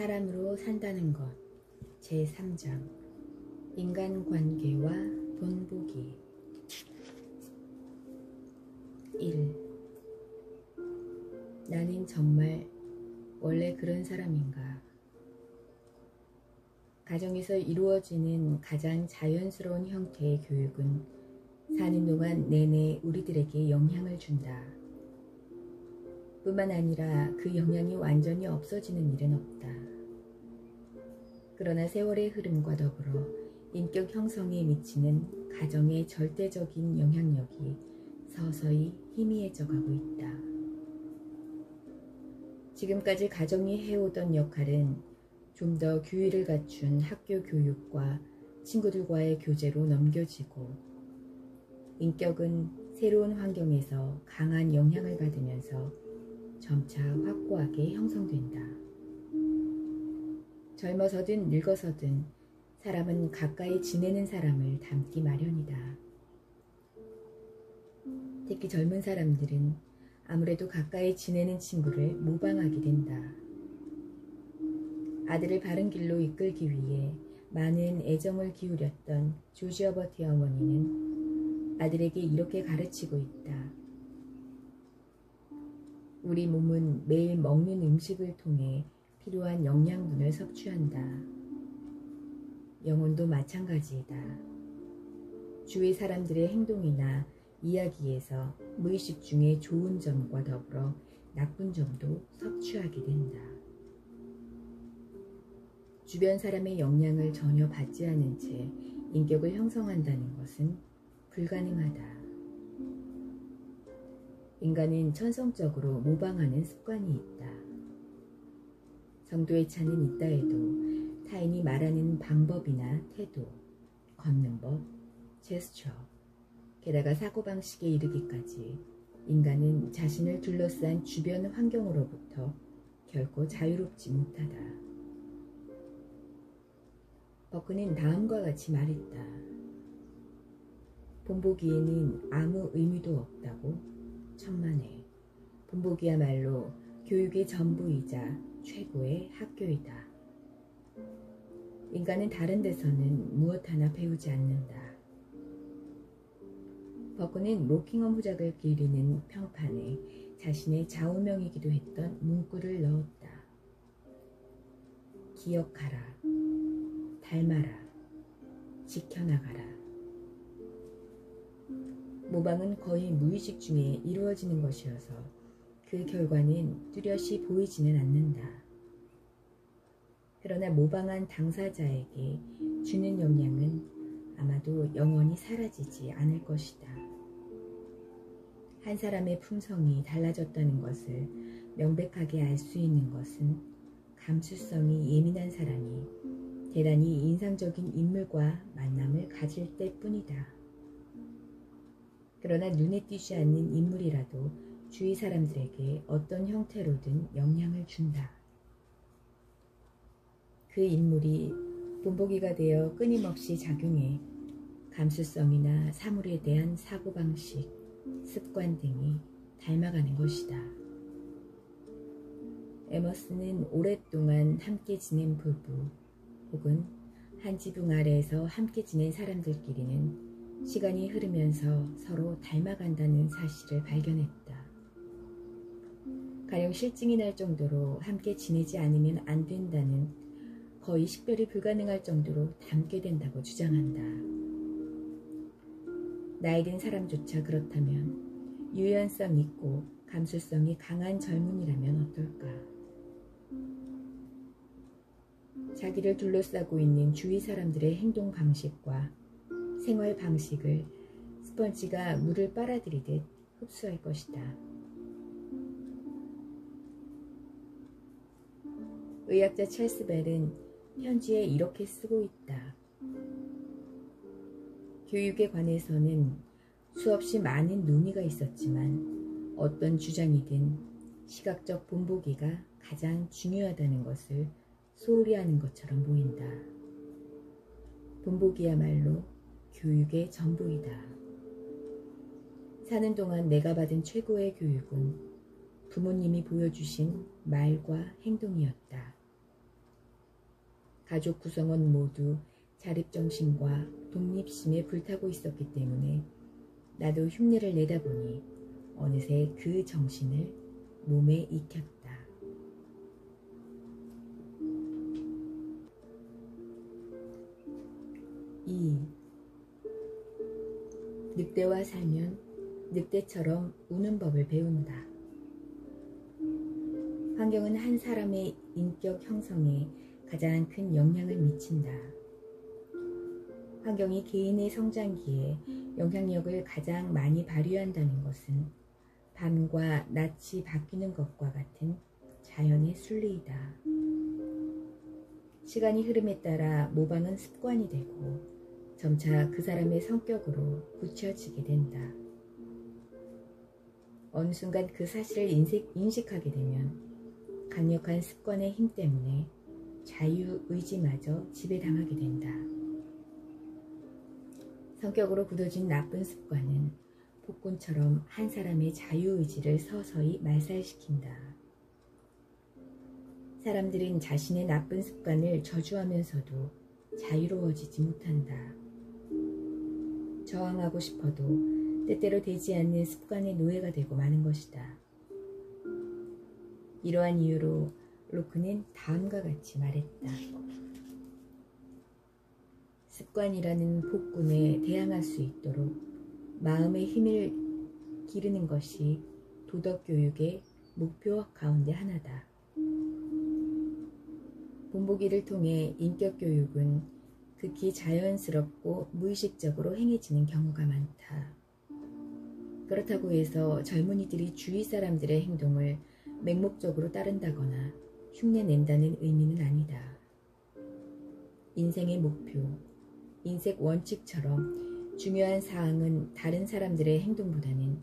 사람으로 산다는 것 제3장 인간관계와 본보기 1. 나는 정말 원래 그런 사람인가? 가정에서 이루어지는 가장 자연스러운 형태의 교육은 사는 동안 내내 우리들에게 영향을 준다. 뿐만 아니라 그 영향이 완전히 없어지는 일은 없다. 그러나 세월의 흐름과 더불어 인격 형성에 미치는 가정의 절대적인 영향력이 서서히 희미해져 가고 있다. 지금까지 가정이 해오던 역할은 좀 더 규율을 갖춘 학교 교육과 친구들과의 교제로 넘겨지고, 인격은 새로운 환경에서 강한 영향을 받으면서 점차 확고하게 형성된다. 젊어서든 늙어서든 사람은 가까이 지내는 사람을 닮기 마련이다. 특히 젊은 사람들은 아무래도 가까이 지내는 친구를 모방하게 된다. 아들을 바른 길로 이끌기 위해 많은 애정을 기울였던 조지 허버트의 어머니는 아들에게 이렇게 가르치고 있다. 우리 몸은 매일 먹는 음식을 통해 필요한 영양분을 섭취한다. 영혼도 마찬가지이다. 주위 사람들의 행동이나 이야기에서 무의식 중에 좋은 점과 더불어 나쁜 점도 섭취하게 된다. 주변 사람의 영향을 전혀 받지 않은 채 인격을 형성한다는 것은 불가능하다. 인간은 천성적으로 모방하는 습관이 있다. 정도의 차는 있다 해도 타인이 말하는 방법이나 태도, 걷는 법, 제스처, 게다가 사고방식에 이르기까지 인간은 자신을 둘러싼 주변 환경으로부터 결코 자유롭지 못하다. 버크는 다음과 같이 말했다. 본보기에는 아무 의미도 없다고? 천만에. 본보기야말로 교육의 전부이자 최고의 학교이다. 인간은 다른 데서는 무엇 하나 배우지 않는다. 버크는 로킹엄 후작을 기리는 평판에 자신의 좌우명이기도 했던 문구를 넣었다. 기억하라. 닮아라. 지켜나가라. 모방은 거의 무의식 중에 이루어지는 것이어서 그 결과는 뚜렷이 보이지는 않는다. 그러나 모방한 당사자에게 주는 영향은 아마도 영원히 사라지지 않을 것이다. 한 사람의 품성이 달라졌다는 것을 명백하게 알 수 있는 것은 감수성이 예민한 사람이 대단히 인상적인 인물과 만남을 가질 때뿐이다. 그러나 눈에 띄지 않는 인물이라도 주위 사람들에게 어떤 형태로든 영향을 준다. 그 인물이 본보기가 되어 끊임없이 작용해 감수성이나 사물에 대한 사고방식, 습관 등이 닮아가는 것이다. 에머스는 오랫동안 함께 지낸 부부 혹은 한 지붕 아래에서 함께 지낸 사람들끼리는 시간이 흐르면서 서로 닮아간다는 사실을 발견했다. 가령 실증이 날 정도로 함께 지내지 않으면 안 된다는, 거의 식별이 불가능할 정도로 닮게 된다고 주장한다. 나이 든 사람조차 그렇다면 유연성 있고 감수성이 강한 젊은이라면 어떨까? 자기를 둘러싸고 있는 주위 사람들의 행동 방식과 생활 방식을 스펀지가 물을 빨아들이듯 흡수할 것이다. 의학자 찰스 벨은 편지에 이렇게 쓰고 있다. 교육에 관해서는 수없이 많은 논의가 있었지만 어떤 주장이든 시각적 본보기가 가장 중요하다는 것을 소홀히 하는 것처럼 보인다. 본보기야말로 교육의 전부이다. 사는 동안 내가 받은 최고의 교육은 부모님이 보여주신 말과 행동이었다. 가족 구성원 모두 자립정신과 독립심에 불타고 있었기 때문에 나도 흉내를 내다 보니 어느새 그 정신을 몸에 익혔다. 2. 늑대와 살면 늑대처럼 우는 법을 배운다. 환경은 한 사람의 인격 형성에 가장 큰 영향을 미친다. 환경이 개인의 성장기에 영향력을 가장 많이 발휘한다는 것은 밤과 낮이 바뀌는 것과 같은 자연의 순리이다. 시간이 흐름에 따라 모방은 습관이 되고 점차 그 사람의 성격으로 굳혀지게 된다. 어느 순간 그 사실을 인식하게 되면 강력한 습관의 힘 때문에 자유의지마저 지배당하게 된다. 성격으로 굳어진 나쁜 습관은 폭군처럼 한 사람의 자유의지를 서서히 말살시킨다. 사람들은 자신의 나쁜 습관을 저주하면서도 자유로워지지 못한다. 저항하고 싶어도 때때로 되지 않는 습관의 노예가 되고 마는 것이다. 이러한 이유로 로크는 다음과 같이 말했다. 습관이라는 폭군에 대항할 수 있도록 마음의 힘을 기르는 것이 도덕교육의 목표 가운데 하나다. 본보기를 통해 인격교육은 극히 자연스럽고 무의식적으로 행해지는 경우가 많다. 그렇다고 해서 젊은이들이 주위 사람들의 행동을 맹목적으로 따른다거나 흉내낸다는 의미는 아니다. 인생의 목표, 인생 원칙처럼 중요한 사항은 다른 사람들의 행동보다는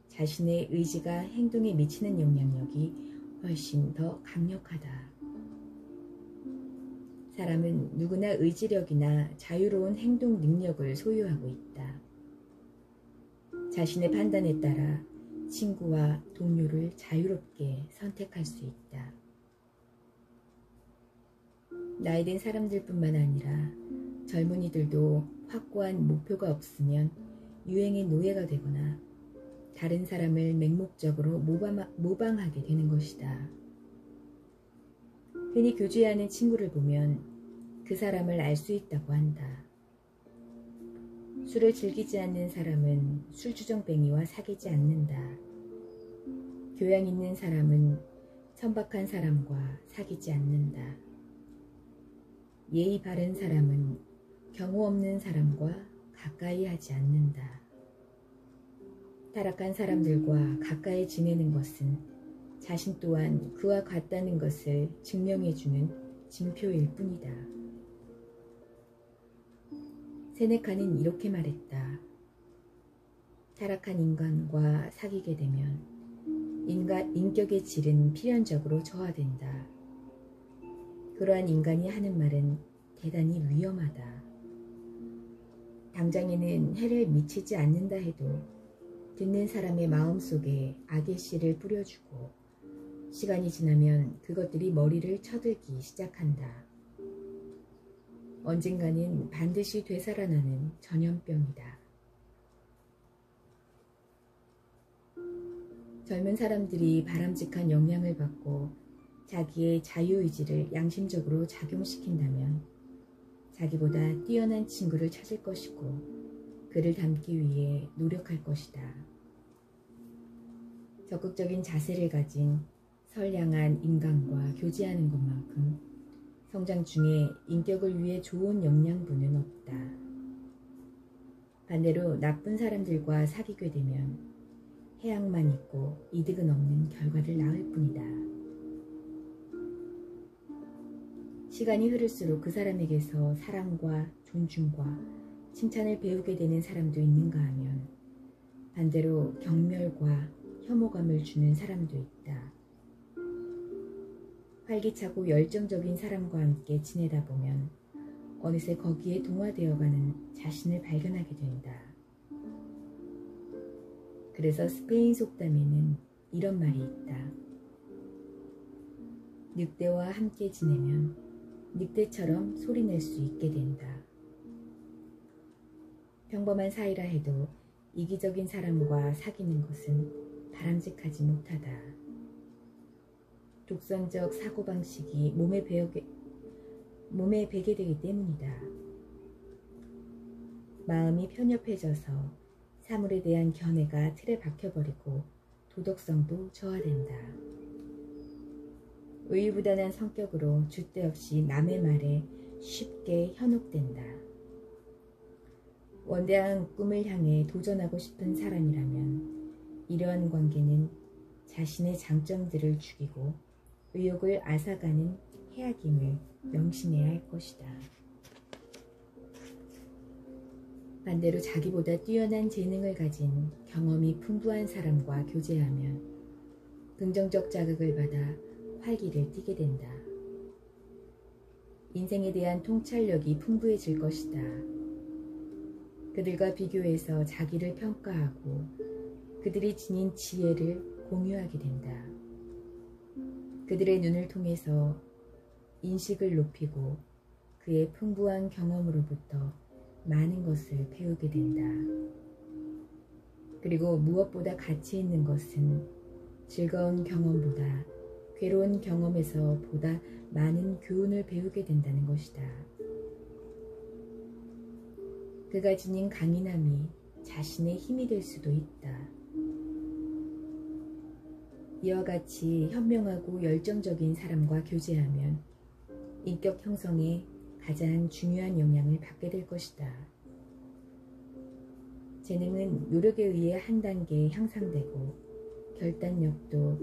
자신의 의지가 행동에 미치는 영향력이 훨씬 더 강력하다. 사람은 누구나 의지력이나 자유로운 행동 능력을 소유하고 있다. 자신의 판단에 따라 친구와 동료를 자유롭게 선택할 수 있다. 나이든 사람들뿐만 아니라 젊은이들도 확고한 목표가 없으면 유행의 노예가 되거나 다른 사람을 맹목적으로 모방하게 되는 것이다. 흔히 교제하는 친구를 보면 그 사람을 알 수 있다고 한다. 술을 즐기지 않는 사람은 술주정뱅이와 사귀지 않는다. 교양 있는 사람은 천박한 사람과 사귀지 않는다. 예의 바른 사람은 경우 없는 사람과 가까이 하지 않는다. 타락한 사람들과 가까이 지내는 것은 자신 또한 그와 같다는 것을 증명해주는 징표일 뿐이다. 세네카는 이렇게 말했다. 타락한 인간과 사귀게 되면 인격의 질은 필연적으로 저하된다. 그러한 인간이 하는 말은 대단히 위험하다. 당장에는 해를 미치지 않는다 해도 듣는 사람의 마음속에 악의 씨를 뿌려주고 시간이 지나면 그것들이 머리를 쳐들기 시작한다. 언젠가는 반드시 되살아나는 전염병이다. 젊은 사람들이 바람직한 영향을 받고 자기의 자유의지를 양심적으로 작용시킨다면 자기보다 뛰어난 친구를 찾을 것이고 그를 닮기 위해 노력할 것이다. 적극적인 자세를 가진 선량한 인간과 교제하는 것만큼 성장 중에 인격을 위해 좋은 영양분은 없다. 반대로 나쁜 사람들과 사귀게 되면 해악만 있고 이득은 없는 결과를 낳을 뿐이다. 시간이 흐를수록 그 사람에게서 사랑과 존중과 칭찬을 배우게 되는 사람도 있는가 하면 반대로 경멸과 혐오감을 주는 사람도 있다. 활기차고 열정적인 사람과 함께 지내다 보면 어느새 거기에 동화되어가는 자신을 발견하게 된다. 그래서 스페인 속담에는 이런 말이 있다. 늑대와 함께 지내면 늑대처럼 소리낼 수 있게 된다. 평범한 사이라 해도 이기적인 사람과 사귀는 것은 바람직하지 못하다. 독선적 사고방식이 몸에 배게 되기 때문이다. 마음이 편협해져서 사물에 대한 견해가 틀에 박혀버리고 도덕성도 저하된다. 의유부단한 성격으로 줏대없이 남의 말에 쉽게 현혹된다. 원대한 꿈을 향해 도전하고 싶은 사람이라면 이러한 관계는 자신의 장점들을 죽이고 의욕을 앗아가는 해악임을 명심해야 할 것이다. 반대로 자기보다 뛰어난 재능을 가진 경험이 풍부한 사람과 교제하면 긍정적 자극을 받아 활기를 띠게 된다. 인생에 대한 통찰력이 풍부해질 것이다. 그들과 비교해서 자기를 평가하고 그들이 지닌 지혜를 공유하게 된다. 그들의 눈을 통해서 인식을 높이고 그의 풍부한 경험으로부터 많은 것을 배우게 된다. 그리고 무엇보다 가치 있는 것은 즐거운 경험보다 괴로운 경험에서 보다 많은 교훈을 배우게 된다는 것이다. 그가 지닌 강인함이 자신의 힘이 될 수도 있다. 이와 같이 현명하고 열정적인 사람과 교제하면 인격 형성에 가장 중요한 영향을 받게 될 것이다. 재능은 노력에 의해 한 단계 향상되고 결단력도